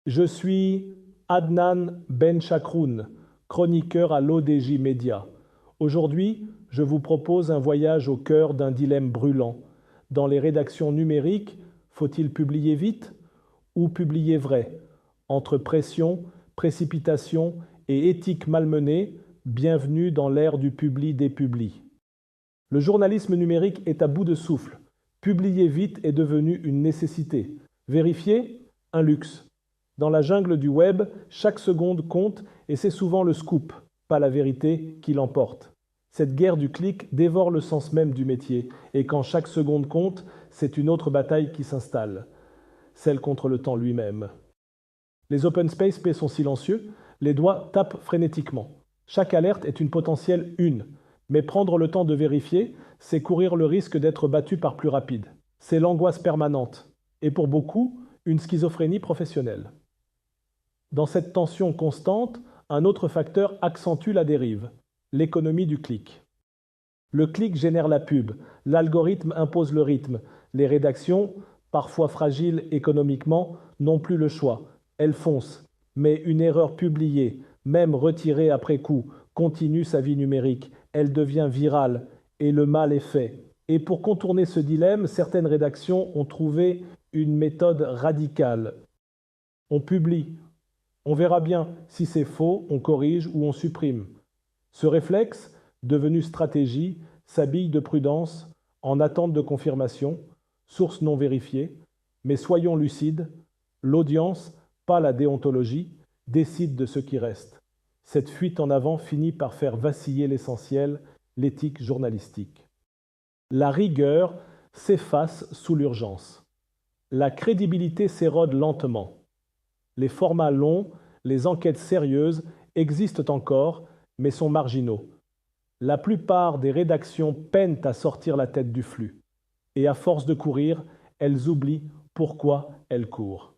Je suis Adnan Benchakroun, chroniqueur à l'ODJ Média. Aujourd'hui, je vous propose un voyage au cœur d'un dilemme brûlant. Dans les rédactions numériques, faut-il publier vite ou publier vrai? Entre pression, précipitation et éthique malmenée, bienvenue dans l'ère du publi-dépubli. Le journalisme numérique est à bout de souffle. Publier vite est devenu une nécessité. Vérifier, un luxe. Dans la jungle du web, chaque seconde compte et c'est souvent le scoop, pas la vérité, qui l'emporte. Cette guerre du clic dévore le sens même du métier et quand chaque seconde compte, c'est une autre bataille qui s'installe, celle contre le temps lui-même. Les open space sont silencieux, les doigts tapent frénétiquement. Chaque alerte est une potentielle une, mais prendre le temps de vérifier, c'est courir le risque d'être battu par plus rapide. C'est l'angoisse permanente, et pour beaucoup, une schizophrénie professionnelle. Dans cette tension constante, un autre facteur accentue la dérive, l'économie du clic. Le clic génère la pub, l'algorithme impose le rythme, les rédactions, parfois fragiles économiquement, n'ont plus le choix. Elles foncent, mais une erreur publiée, même retirée après coup, continue sa vie numérique, elle devient virale, et le mal est fait. Et pour contourner ce dilemme, certaines rédactions ont trouvé une méthode radicale. On publie. On verra bien si c'est faux, on corrige ou on supprime. Ce réflexe, devenu stratégie, s'habille de prudence, en attente de confirmation, source non vérifiée, mais soyons lucides, l'audience, pas la déontologie, décide de ce qui reste. Cette fuite en avant finit par faire vaciller l'essentiel, l'éthique journalistique. La rigueur s'efface sous l'urgence. La crédibilité s'érode lentement. Les formats longs, les enquêtes sérieuses existent encore, mais sont marginaux. La plupart des rédactions peinent à sortir la tête du flux. Et à force de courir, elles oublient pourquoi elles courent.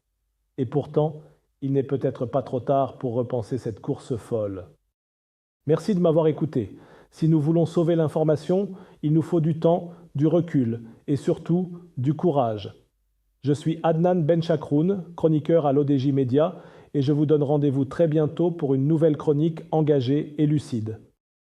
Et pourtant, il n'est peut-être pas trop tard pour repenser cette course folle. Merci de m'avoir écouté. Si nous voulons sauver l'information, il nous faut du temps, du recul et surtout du courage. Je suis Adnan Benchakroun, chroniqueur à l'ODJ Média, et je vous donne rendez-vous très bientôt pour une nouvelle chronique engagée et lucide.